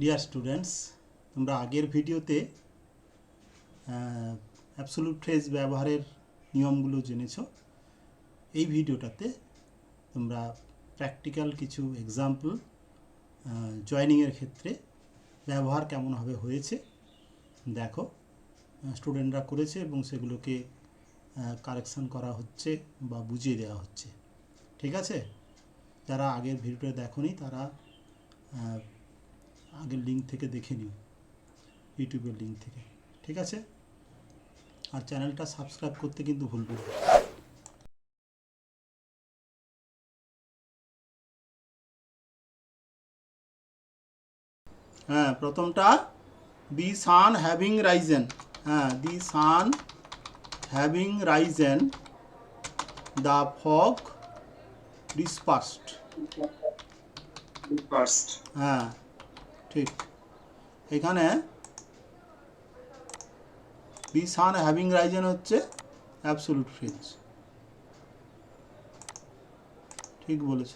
Dear students, তোমরা আগের ভিডিওতে অ্যাবসলিউট ফ্রেজ ব্যবহারের নিয়মগুলো জেনেছো। এই ভিডিওটাতে তোমরা প্র্যাকটিক্যাল কিছু এক্সাম্পল জয়েনিংয়ের ক্ষেত্রে ব্যবহার কেমনভাবে হয়েছে দেখো। স্টুডেন্টরা করেছে এবং সেগুলোকে কারেকশন করা হচ্ছে বা বুঝিয়ে দেওয়া হচ্ছে। ঠিক আছে, যারা আগের ভিডিওটা দেখোনি তারা আগের লিঙ্ক থেকে দেখে নিও, ইউটিউবের লিঙ্ক থেকে। ঠিক আছে, আর চ্যানেলটা সাবস্ক্রাইব করতে কিন্তু ভুলবে না। হ্যাঁ, প্রথমটা দি সান হ্যাভিং রাইজেন। হ্যাঁ, the sun having risen the fog dispersed. হ্যাঁ ঠিক, এখানে দি সান হ্যাভিং রাইজেন হচ্ছে অ্যাবসলিউট ফ্রেজ। ঠিক বলেছ।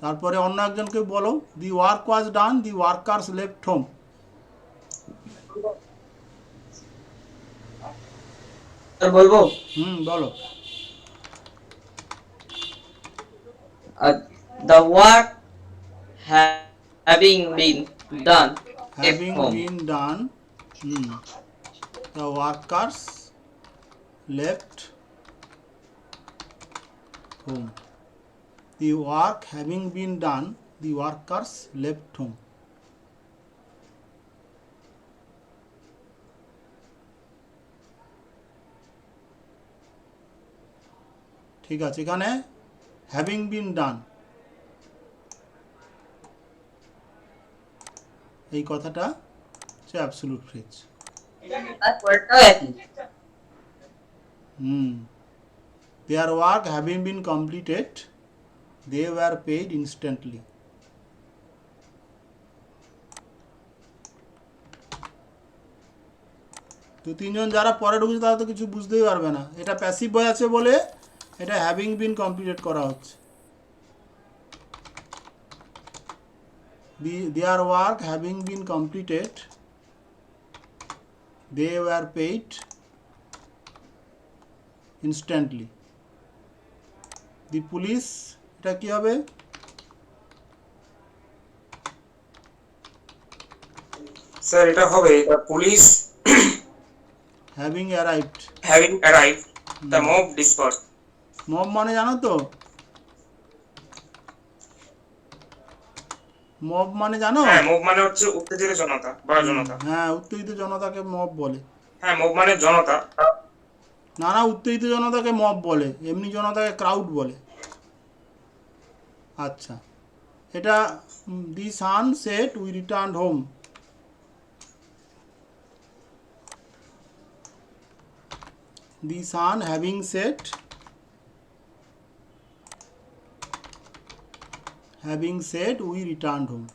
তারপরে অন্য একজনকে বলো, the work was done, the workers left home. বলবো? বলো। The work having been done Having at home. been done, the workers left home. The work having been done, the workers left home. ঠিক আছে, এখানে having been ডান এই কথাটা হচ্ছে absolute phrase. Their work having been completed, they were paid instantly. তো তিনজন যারা পরে ঢুকছে তারা তো কিছু বুঝতেই পারবে না, এটা প্যাসিভ ভয়েস আছে বলে এটা হ্যাভিং বিন কমপ্লিটেড করা হচ্ছে। Their work having been completed, they were paid instantly. The police, এটা কি হবে? স্যার এটা হবে the police having arrived. the mob dispersed. Mob মানে জানো তো? মব মানে জানো? হ্যাঁ, mob মানে হচ্ছে উত্তেজিত জনতা বা জনতা। হ্যাঁ, উত্তেজিত জনতাকে মব বলে। হ্যাঁ, mob মানে জনতা। না, উত্তেজিত জনতাকে মব বলে, এমনি জনতাকে ক্রাউড বলে। আচ্ছা, এটা the sun set we returned home. The sun having set we returned home.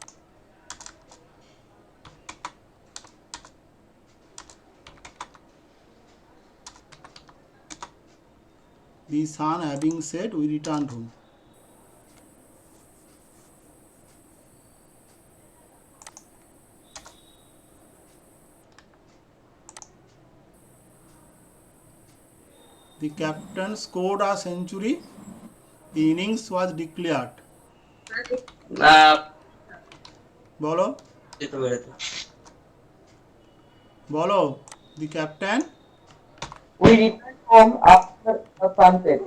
The sun having said we returned home. The captain scored a century. The innings was declared. বলো বলো। The captain We returned home after the sunset.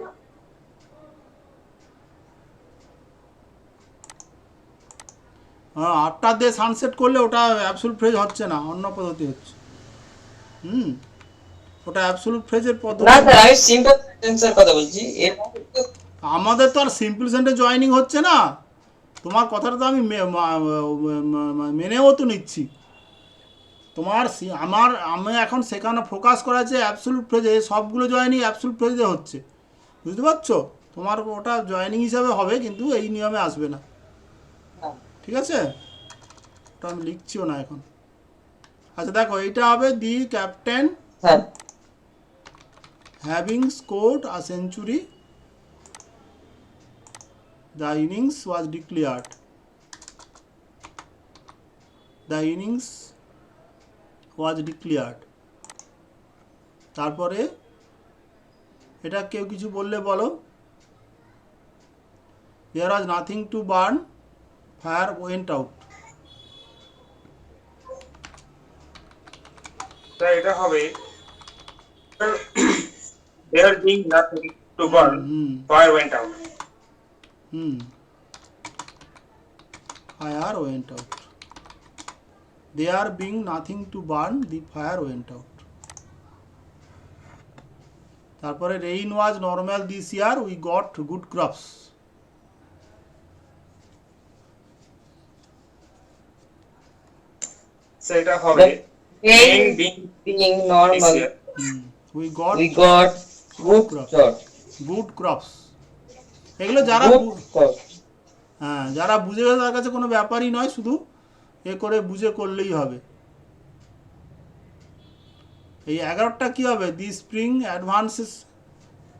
After দিয়ে sunset করলে ওটা absolute phrase হচ্ছে না, অন্য পদ্ধতি হচ্ছে। ওটা অ্যাবসলিউট ফ্রেজের পদ্ধতি না স্যার, আমি সিম্পল সেন্টেন্সের কথা বলছি। আমাদের তো আর সিম্পল সেন্টেন্স জয়েনিং হচ্ছে না। তোমার কথাটা তো আমি মেনেও তো নিচ্ছি। আমি এখন সেখানে ফোকাস করা আছে অ্যাবসলিউট ফ্রেজে, সবগুলো জয়েনিং অ্যাবসলিউট ফ্রেজে হচ্ছে, বুঝতে পারছো? তোমার ওটা জয়েনিং হিসাবে হবে কিন্তু এই নিয়মে আসবে না। ঠিক আছে, ওটা আমি লিখছিও না এখন। আচ্ছা দেখো, এইটা হবে the captain having scored a century, the innings was declared. The innings was declared. তারপরে এটা কেউ কিছু বললে বলো। There was nothing to burn, fire went out. Sir এটা হবে there being nothing to burn, fire went out. Fire went out. There being nothing to burn, the fire went out. তারপরে rain was normal this year, we got good crops. Sir এটা হবে Rain being normal, We got good crops. good crops. এগুলো যারা Good crops. হ্যাঁ, যারা বুঝে গেছে তার কাছে কোনো ব্যাপারই নয়, শুধু এ করে বুঝে করলেই হবে। এই 11টা কি হবে? দি স্প্রিং অ্যাডভান্সেস,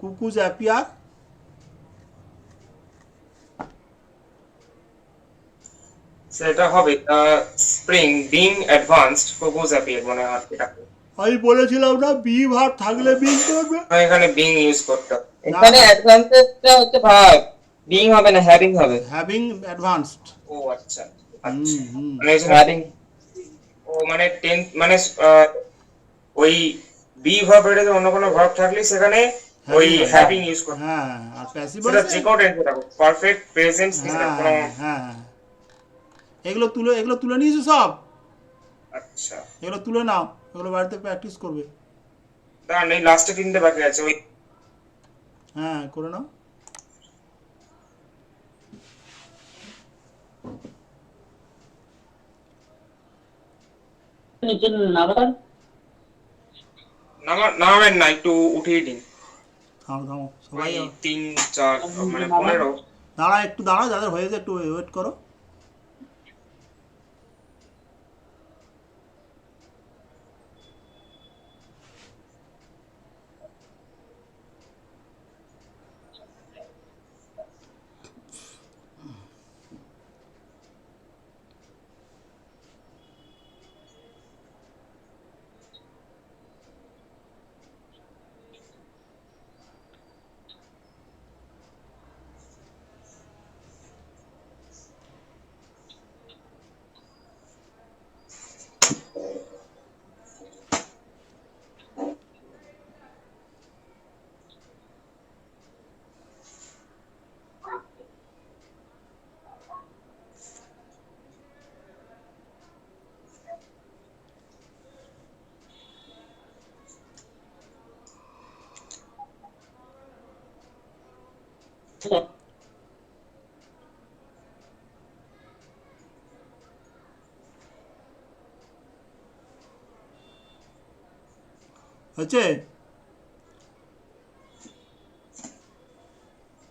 কুকুজ অ্যাপিয়ার। সেটা হবে spring being advanced propose appear, মানে আর এটা আমি বলেছিলাম না বি ভার্ব থাকলে বিং করবে, এখানে বিং ইউজ করতে হবে। এখানে অ্যাডভান্সেসটা হচ্ছে ভার্ব, বিং হবে না, হ্যাভিং হবে। Having advanced. ও আচ্ছা আচ্ছা, হুম। মানে হ্যাভিং ও মানে টেন্স মানে ওই বি ভার্ব এর অন্য কোনো ভার্ব থাকলে সেখানে ওই হ্যাভিং ইউজ করতে। হ্যাঁ, আর প্যাসিভ সেটা চেক আউট এন্ড থাকবে পারফেক্ট প্রেজেন্ট সেটা কোনো। হ্যাঁ, এগুলো তুলে নিয়েছো সব? আচ্ছা, এগুলো তুলে নাও, এগুলো বাড়িতে প্র্যাকটিস করবে। দাঁড়ান এই লাস্টে 3টে বাকি আছে, ওই হ্যাঁ, করে নাও। নামাবেন না, একটু উঠিয়ে দিন। থামো সবাই, 3 4 মানে 15। একটু দাঁড়াও, যাদের হয়েছে একটু ওয়েট করো। হচ্ছে?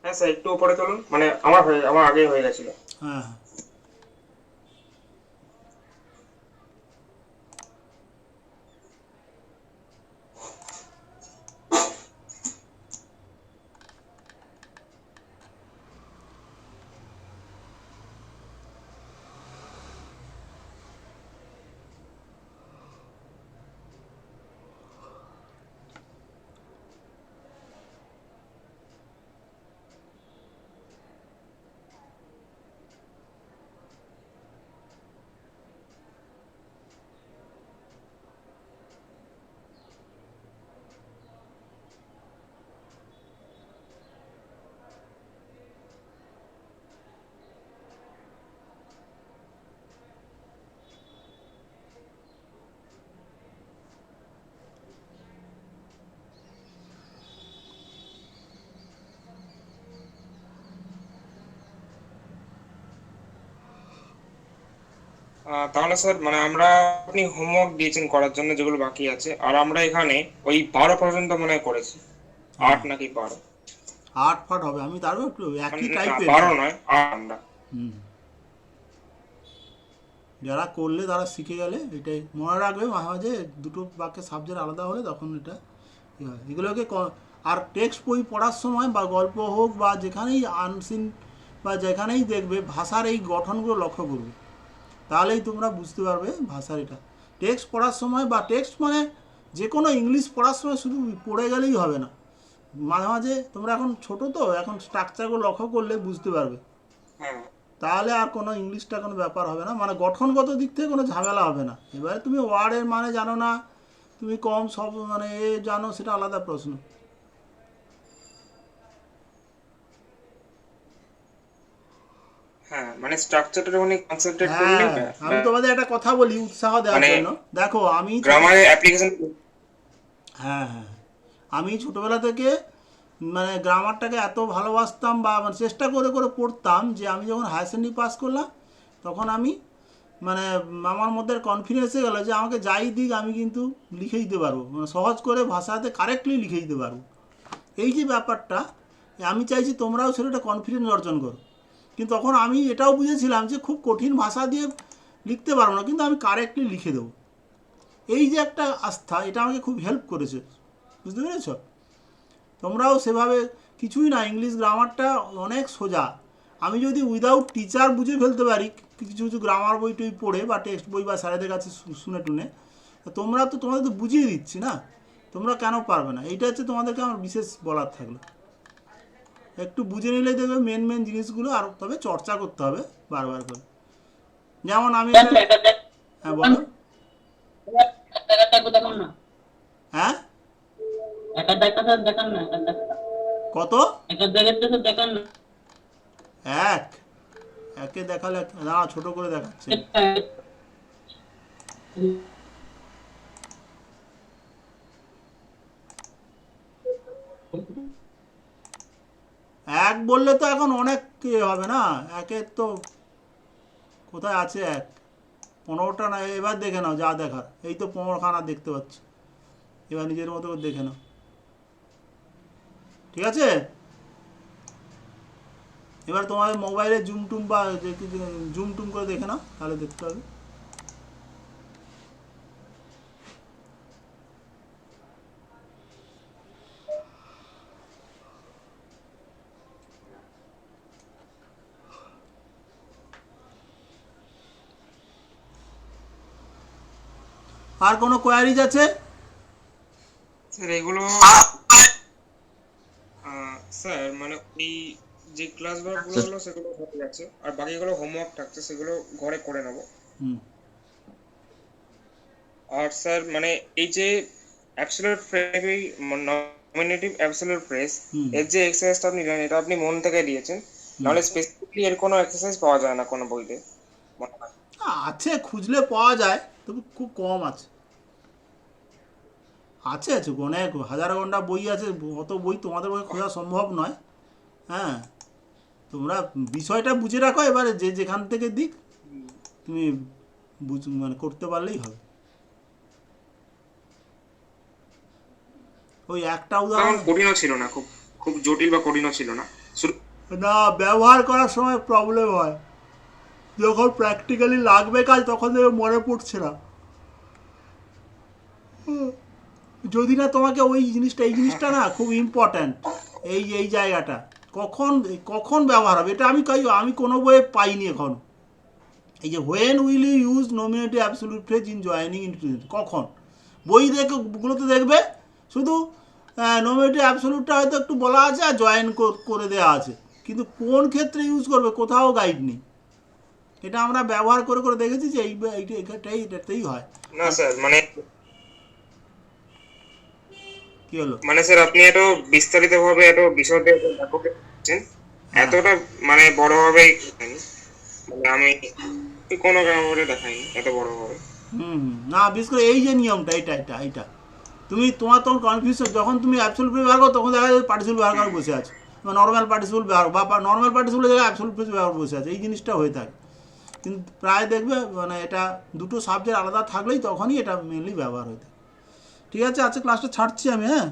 হ্যাঁ স্যার, একটু উপরে তুলুন, মানে আমার আগে হয়ে গেছিল। হ্যাঁ, তাহলে স্যার মানে আপনি হোমওয়ার্ক দিয়েছেন করার জন্য যেগুলো বাকি আছে, আর আমরা এখানে ওই 12 পর্যন্ত মনে হয় করেছি। 8 নাকি 12? 8 ফাট হবে, আমি তারও একটু একই টাইপের। 12 নয়, 8 আমরা। যারা করলে তারা শিখে গেলে, এটাই মনে রাখবে। মাঝে মাঝে দুটো বাক্যের সাবজেক্ট আলাদা হলে তখন এটা এগুলোকে আর টেক্সট বই পড়ার সময় বা গল্প হোক বা যেখানেই আনসিন বা যেখানেই দেখবে, ভাষার এই গঠনগুলো লক্ষ্য করবে। তাহলেই তোমরা বুঝতে পারবে ভাষার এটা। টেক্সট পড়ার সময় বা টেক্সট মানে যে কোনো ইংলিশ পড়ার সময় শুধু পড়ে গেলেই হবে না, মাঝে মাঝে তোমরা এখন ছোটো তো, এখন স্ট্রাকচারগুলো লক্ষ্য করলে বুঝতে পারবে, হ্যাঁ তাহলে আর কোনো ইংলিশটা কোনো ব্যাপার হবে না, মানে গঠনগত দিক থেকে কোনো ঝামেলা হবে না। এবারে তুমি ওয়ার্ডের মানে জানো না, তুমি কম সব মানে এ জানো, সেটা আলাদা প্রশ্ন। হ্যাঁ, মানে স্ট্রাকচারটা যখন কনসেন্ট্রেট করলে হ্যাঁ, আমি তোমাদের একটা কথা বলি উৎসাহ দেওয়ার মানে জন্য। দেখো আমি গ্রামারের অ্যাপ্লিকেশন। হ্যাঁ হ্যাঁ, আমি ছোটোবেলা থেকে মানে গ্রামারটাকে এত ভালোবাসতাম বা মানে চেষ্টা করে করে পড়তাম যে আমি যখন হায়ার সেকেন্ডারি পাস করলাম তখন আমি মানে আমার মধ্যে কনফিডেন্স হয়ে গেলো যে আমাকে যাই দিক আমি কিন্তু লিখে দিতে পারবো, মানে সহজ করে ভাষাতে কারেক্টলি লিখে দিতে পারবো। এই যে ব্যাপারটা, আমি চাইছি তোমরাও সেটা কনফিডেন্স অর্জন করো। কিন্তু তখন আমি এটাও বুঝেছিলাম যে খুব কঠিন ভাষা দিয়ে লিখতে পারবো না, কিন্তু আমি কারেক্টলি লিখে দেবো। এই যে একটা আস্থা, এটা আমাকে খুব হেল্প করেছে, বুঝতে পেরেছ? তোমরাও সেভাবে, কিছুই না, ইংলিশ গ্রামারটা অনেক সোজা। আমি যদি উইদাউট টিচার বুঝে ফেলতে পারি কিছু কিছু গ্রামার বই টই পড়ে বা টেক্সট বই বা স্যারেদের কাছে শুনে টুনে, তোমরা তো তোমাদের তো বুঝিয়ে দিচ্ছি না, তোমরা কেন পারবে না? এইটা হচ্ছে তোমাদেরকে আমার বিশেষ বলার থাকলো। একটু বুঝে নিলেই দেখবে মেন মেন জিনিসগুলো, আর তবে চর্চা করতে হবে বারবার করে। যেমন আমি হ্যাঁ বলো। হ্যাঁ কত? এক একে দেখালে না, ছোট করে দেখাচ্ছে। এক বললে তো এখন অনেক হবে না, একের তো কোথায় আছে এক? 15টা না, এবার দেখে নাও যা দেখার, এই তো 15খানা দেখতে পাচ্ছি, এবার নিজের মতো করে দেখে নাও, ঠিক আছে? এবার তোমাদের মোবাইলে জুম টুম বা জুম টুম করে দেখে নাও, তাহলে দেখতে পাবে। আর কোনো কোয়ারিজ আছে? স্যার এগুলো স্যার মানে এই যে ক্লাস ওয়ার্কগুলো হলো সেগুলো হয়ে গেছে, আর বাকিগুলো হোমওয়ার্ক থাকছে, সেগুলো ঘরে করে নেব। হুম। আর স্যার মানে এই যে absolute phrase, nominative absolute phrase, hmm. এর যে এক্সারসাইজটা আপনি জানেন, এটা আপনি মন থেকে দিয়েছেন, নাহলে স্পেসিফিকলি এর কোনো এক্সারসাইজ পাওয়া যায় না কোনো বইতে মনে হয়। আছে, খুঁজলে পাওয়া যায়, তবে খুব কম আছে। আছে আছে অনেক, হাজার ঘন্টা বই আছে, অত বই তোমাদের বই খোঁজা সম্ভব নয়। হ্যাঁ, তোমরা বিষয়টা বুঝে রাখো, এবারে যে যেখান থেকে দিক তুমি মানে করতে পারলেই হবে। ওই একটা তেমন উদাহরণ কঠিনও ছিল না, খুব খুব জটিল বা কঠিনও ছিল না। না, ব্যবহার করার সময় প্রবলেম হয়, যখন প্র্যাকটিক্যালি লাগবে কাজ তখন দেখবে মনে পড়ছে না। যদি না তোমাকে ওই জিনিসটা, এই জিনিসটা না খুব ইম্পর্ট্যান্ট, এই এই জায়গাটা কখন কখন ব্যবহার হবে, এটা আমি কোনো বইয়ে পাইনি এখন। এই যে when will you use nominative absolute phrase in joining introduce, কখন? বই গুলোতে দেখবে শুধু নমিনেটিভ অ্যাবসলিউটটা হয়তো একটু বলা আছে আর জয়েন করে দেওয়া আছে, কিন্তু কোন ক্ষেত্রে ইউজ করবে কোথাও গাইড নেই। এটা আমরা ব্যবহার করে করে দেখেছি যে এটাতেই হয়। না স্যার মানে কি হলো? মানে স্যার আপনি এত বিস্তারিতভাবে এত বিষয়টা এত ব্যাপক করছেন, হ্যাঁ এতটা মানে বড়ভাবে মানে আমি কোনো গ্রামারে দেখাইনি এত বড়ভাবে। হুম, না বিশেষ করে এই যে নিয়মটা, এটা তুমি তোমার তখন কনফিউশন, যখন তুমি অ্যাবসলিউট ব্যবহার করো তখন দেখা যায় পার্টিসিপল ব্যবহার করে বসে আছে, বা নর্মাল পার্টিসিপল ব্যবহার বা নর্মাল পার্টিসিপলের জায়গায় অ্যাবসলিউট ব্যবহার বসে আছে, এই জিনিসটা হয়ে থাকে। কিন্তু প্রায় দেখবে মানে এটা দুটো সাবজেক্ট আলাদা থাকলেই তখনই এটা মেনলি ব্যবহার হয়ে থাকে। ঠিক আছে, আজকে ক্লাসটা ছাড়ছি আমি, হ্যাঁ।